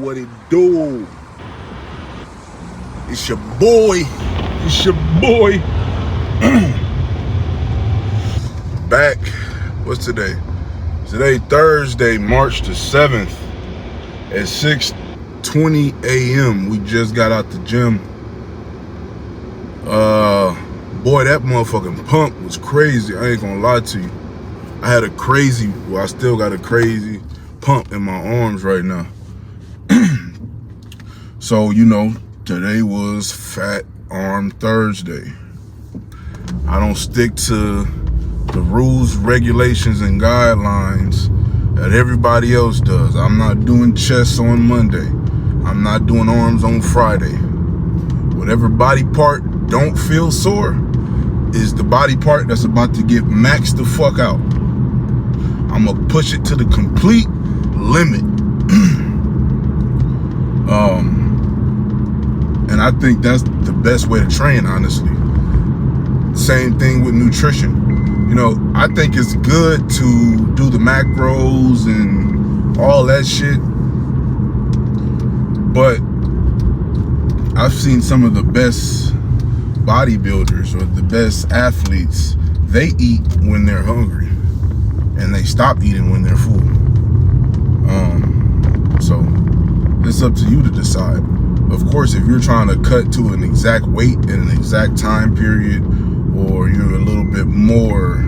what it do? It's your boy. It's your boy. Back. What's today? Today, Thursday, March the 7th at 6:20 a.m. We just got out the gym. Boy, that motherfucking pump was crazy. I ain't gonna lie to you. I still got a crazy pump in my arms right now. So, today was Fat Arm Thursday. I don't stick to the rules, regulations, and guidelines that everybody else does. I'm not doing chest on Monday. I'm not doing arms on Friday. Whatever body part don't feel sore is the body part that's about to get maxed the fuck out. I'm gonna push it to the complete limit. And I think that's the best way to train, honestly. Same thing with nutrition. I think it's good to do the macros and all that shit, but I've seen some of the best bodybuilders or the best athletes, they eat when they're hungry and they stop eating when they're full. So it's up to you to decide. Of course, if you're trying to cut to an exact weight in an exact time period, or you're a little bit more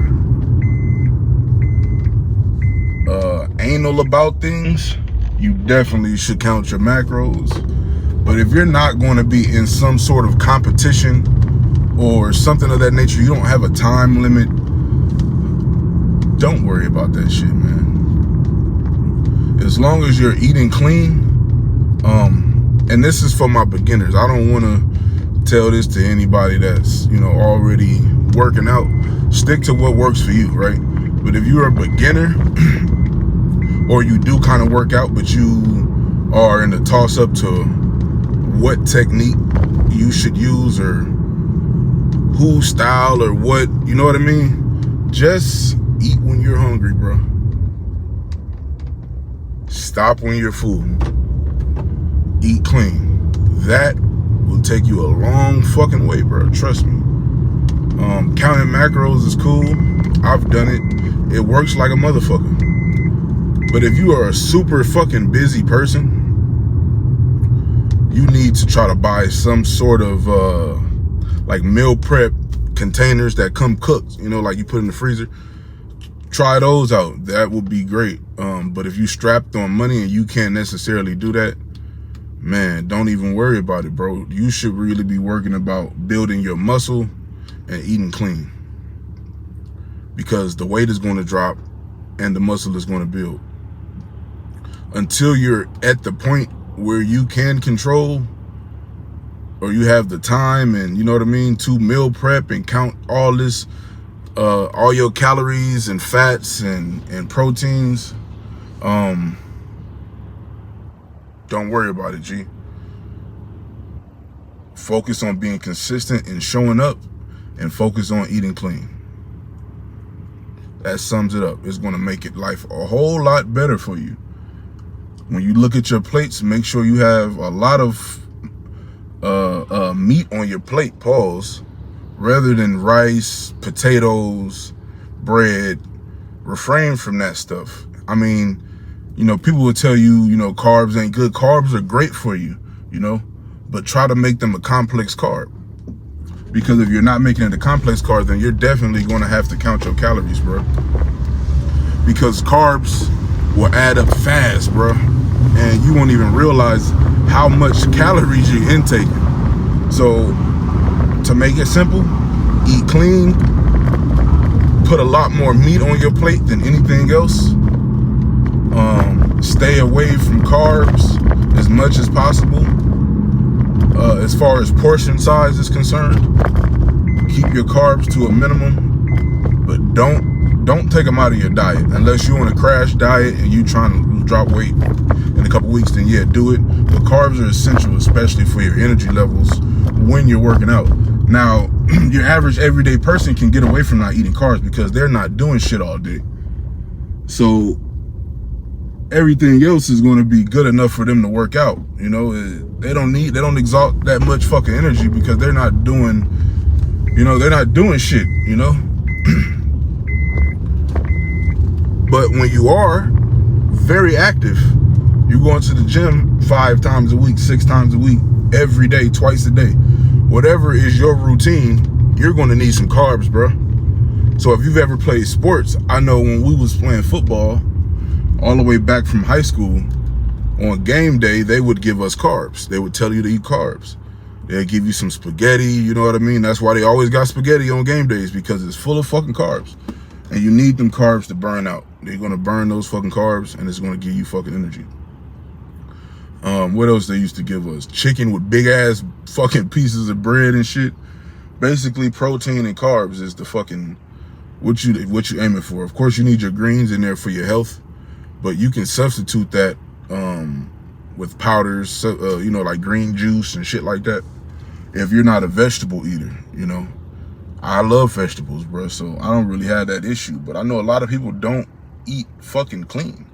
anal about things, you definitely should count your macros. But if you're not going to be in some sort of competition or something of that nature, you don't have a time limit, don't worry about that shit, man. As long as you're eating clean, and this is for my beginners. I don't want to tell this to anybody that's, already working out. Stick to what works for you, right? But if you're a beginner or you do kind of work out, but you are in the toss up to what technique you should use or who style or what, you know what I mean? Just eat when you're hungry, bro. Stop when you're full. Eat clean. That will take you a long fucking way, bro. Trust me. Counting macros is cool. I've done it. It works like a motherfucker. But if you are a super fucking busy person, you need to try to buy some sort of like meal prep containers that come cooked, like you put in the freezer. Try those out. That would be great. But if you strapped on money and you can't necessarily do that, man, don't even worry about it, bro. You should really be working about building your muscle and eating clean, because the weight is going to drop and the muscle is going to build. Until you're at the point where you can control, or you have the time and, to meal prep and count all this, all your calories and fats and proteins, don't worry about it, G. Focus on being consistent and showing up, and focus on eating clean. That sums it up. It's going to make life a whole lot better for you. When you look at your plates, make sure you have a lot of meat on your plate, pause, rather than rice, potatoes, bread. Refrain from that stuff. I mean, people will tell you, carbs ain't good. Carbs are great for you, but try to make them a complex carb. Because if you're not making it a complex carb, then you're definitely going to have to count your calories, bro. Because carbs will add up fast, bro. And you won't even realize how much calories you're intaking. So, to make it simple, eat clean, put a lot more meat on your plate than anything else. Stay away from carbs as much as possible. As far as portion size is concerned, keep your carbs to a minimum, but don't take them out of your diet unless you're on a crash diet and you trying to drop weight in a couple weeks. Then yeah, do it. But carbs are essential, especially for your energy levels when you're working out. Now, your average everyday person can get away from not eating carbs because they're not doing shit all day. So everything else is going to be good enough for them to work out. You know, they don't exalt that much fucking energy because they're not doing, they're not doing shit, But when you are very active, you're going to the gym 5 times a week, 6 times a week, every day, twice a day, whatever is your routine, you're going to need some carbs, bro. So if you've ever played sports, I know when we was playing football all the way back from high school, on game day, they would give us carbs. They would tell you to eat carbs. They'd give you some spaghetti, you know what I mean? That's why they always got spaghetti on game days, because it's full of fucking carbs. And you need them carbs to burn out. They're gonna burn those fucking carbs, and it's gonna give you fucking energy. What else they used to give us? Chicken with big ass fucking pieces of bread and shit. Basically, protein and carbs is the fucking what you aiming for. Of course, you need your greens in there for your health, but you can substitute that with powders, like green juice and shit like that. If you're not a vegetable eater, I love vegetables, bro, so I don't really have that issue. But I know a lot of people don't eat fucking clean.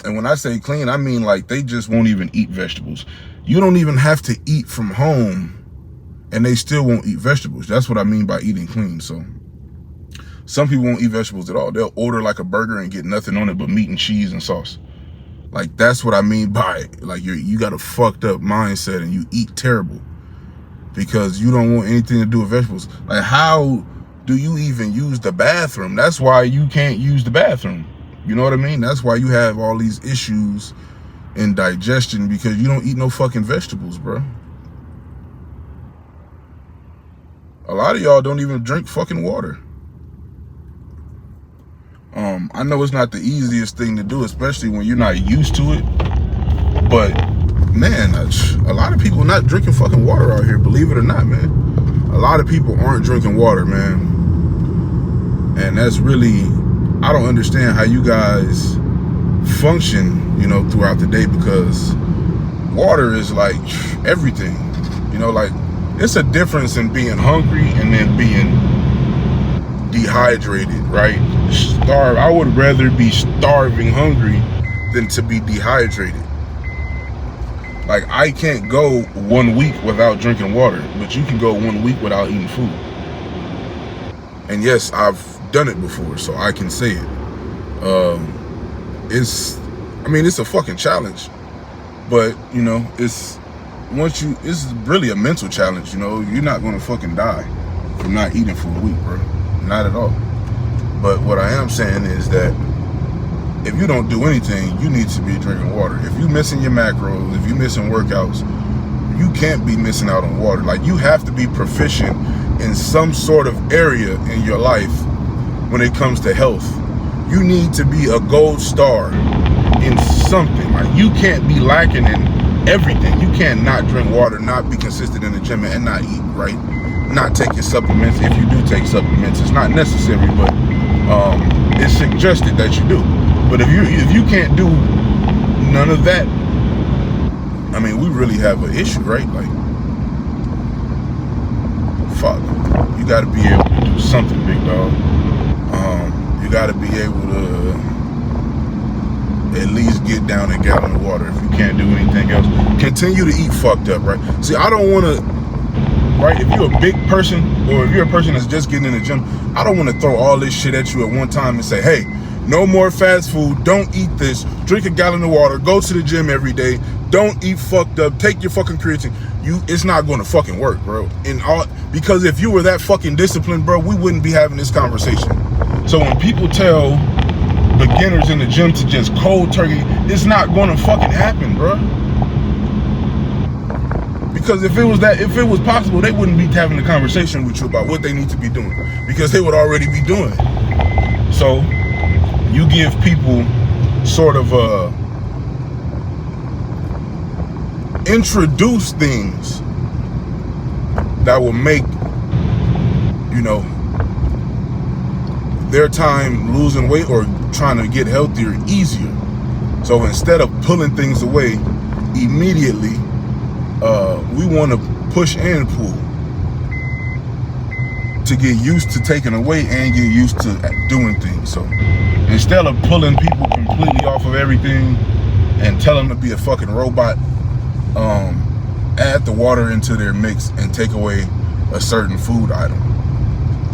And when I say clean, I mean like they just won't even eat vegetables. You don't even have to eat from home and they still won't eat vegetables. That's what I mean by eating clean. So some people won't eat vegetables at all. They'll order like a burger and get nothing on it but meat and cheese and sauce. Like, that's what I mean by, like, you got a fucked up mindset and you eat terrible because you don't want anything to do with vegetables. Like, how do you even use the bathroom? That's why you can't use the bathroom. You know what I mean? That's why you have all these issues in digestion, because you don't eat no fucking vegetables, bro. A lot of y'all don't even drink fucking water. I know it's not the easiest thing to do, especially when you're not used to it. But, man, a lot of people not drinking fucking water out here, believe it or not, man. A lot of people aren't drinking water, man. And that's really, I don't understand how you guys function, throughout the day, because water is like everything. Like, it's a difference in being hungry and then being dehydrated, right? I would rather be starving hungry than to be dehydrated. Like, I can't go 1 week without drinking water, but you can go 1 week without eating food. And yes, I've done it before, so I can say it. It's a fucking challenge, but it's really a mental challenge. You're not gonna fucking die from not eating for a week, bro. Not at all. But what I am saying is that if you don't do anything, you need to be drinking water. If you're missing your macros, if you're missing workouts, you can't be missing out on water. Like, you have to be proficient in some sort of area in your life when it comes to health. You need to be a gold star in something. Like, you can't be lacking in everything. You can't not drink water, not be consistent in the gym, and not eat right, not take your supplements. If you do take supplements, it's not necessary, but it's suggested that you do. But if you can't do none of that, we really have an issue, right? Like, fuck, you got to be able to do something, big dog. You got to be able to at least get down a gallon of water. If you can't do anything else, continue to eat fucked up, right? See, I don't want to, right? If you're a big person, or if you're a person that's just getting in the gym, I don't want to throw all this shit at you at one time and say, hey, no more fast food, don't eat this, drink a gallon of water, go to the gym every day, don't eat fucked up, take your fucking creatine. It's not going to fucking work, bro. Because if you were that fucking disciplined, bro, we wouldn't be having this conversation. So when people tell beginners in the gym to just cold turkey, it's not going to fucking happen, bro. Because if it was possible, they wouldn't be having a conversation with you about what they need to be doing, because they would already be doing it. So you give people sort of introduce things that will make their time losing weight or trying to get healthier easier. So instead of pulling things away immediately, we want to push and pull to get used to taking away and get used to doing things. So Instead of pulling people completely off of everything and tell them to be a fucking robot, add the water into their mix and take away a certain food item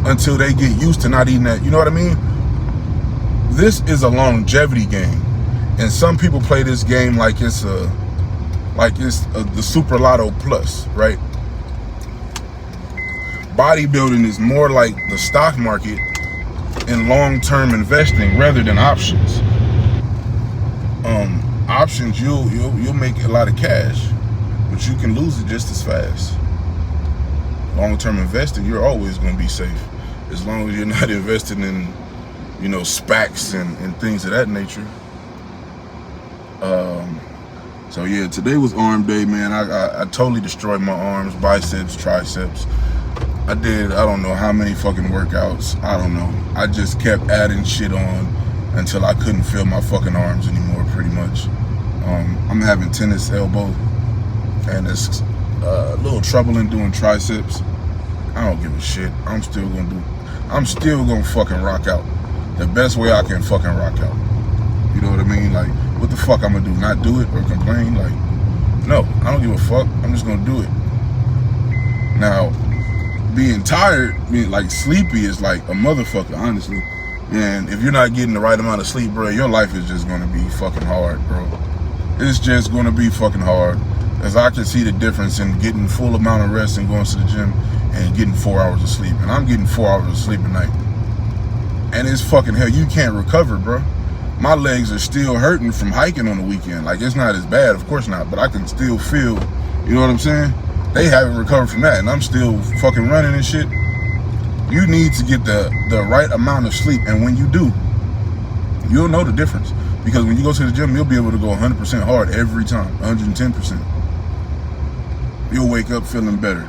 until they get used to not eating that. You know what I mean? This is a longevity game, and some people play this game like it's the Super Lotto Plus, right? Bodybuilding is more like the stock market in long-term investing rather than options. Options, you'll make a lot of cash, but you can lose it just as fast. Long-term investing, you're always going to be safe as long as you're not investing in, you know, SPACs and things of that nature. So yeah, today was arm day, man. I totally destroyed my arms, biceps, triceps. I don't know how many fucking workouts. I don't know. I just kept adding shit on until I couldn't feel my fucking arms anymore, pretty much. I'm having tennis elbow, and it's a little troubling doing triceps. I don't give a shit. I'm still gonna fucking rock out the best way I can fucking rock out. You know what I mean? Like, what the fuck I'm gonna do? Not do it or complain? Like, no, I don't give a fuck. I'm just gonna do it. Now, being tired, being like sleepy is like a motherfucker, honestly. And if you're not getting the right amount of sleep, bro, your life is just gonna be fucking hard, bro. It's just gonna be fucking hard. As I can see the difference in getting full amount of rest and going to the gym and getting 4 hours of sleep. And I'm getting 4 hours of sleep a night. And it's fucking hell, you can't recover, bro. My legs are still hurting from hiking on the weekend. Like, it's not as bad, of course not, but I can still feel, you know what I'm saying? They haven't recovered from that, and I'm still fucking running and shit. You need to get the right amount of sleep, and when you do, you'll know the difference. Because when you go to the gym, you'll be able to go 100% hard every time, 110%. You'll wake up feeling better.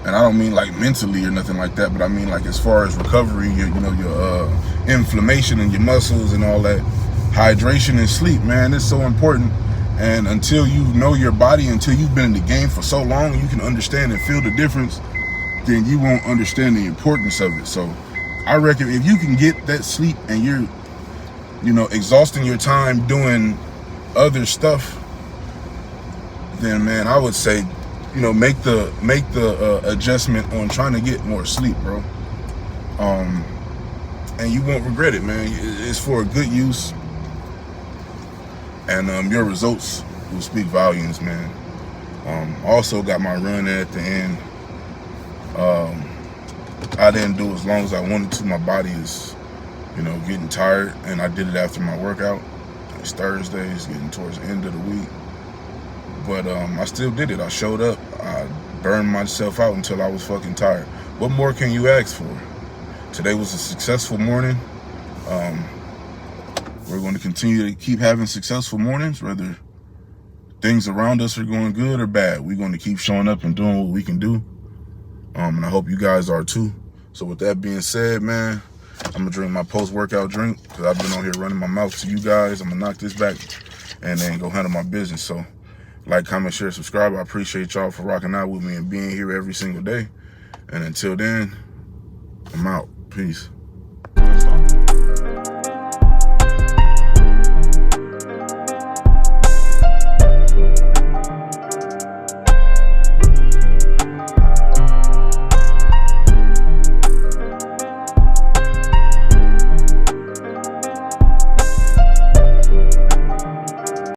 And I don't mean like mentally or nothing like that, but I mean like as far as recovery, your inflammation in your muscles and all that, hydration and sleep, man, it's so important. And until you know your body, until you've been in the game for so long, you can understand and feel the difference, then you won't understand the importance of it. So I reckon if you can get that sleep and you're, exhausting your time doing other stuff, then man, I would say, make the adjustment on trying to get more sleep, bro. And you won't regret it, man. It's for a good use, and your results will speak volumes, man. Also got my run at the end. I didn't do as long as I wanted to. My body is, getting tired, and I did it after my workout. It's Thursday, it's getting towards the end of the week. But I still did it. I showed up. I burned myself out until I was fucking tired. What more can you ask for? Today was a successful morning. We're going to continue to keep having successful mornings, whether things around us are going good or bad. We're going to keep showing up and doing what we can do. And I hope you guys are too. So with that being said, man, I'm going to drink my post-workout drink because I've been on here running my mouth to you guys. I'm going to knock this back and then go handle my business. So like, comment, share, subscribe. I appreciate y'all for rocking out with me and being here every single day. And until then, I'm out. Peace.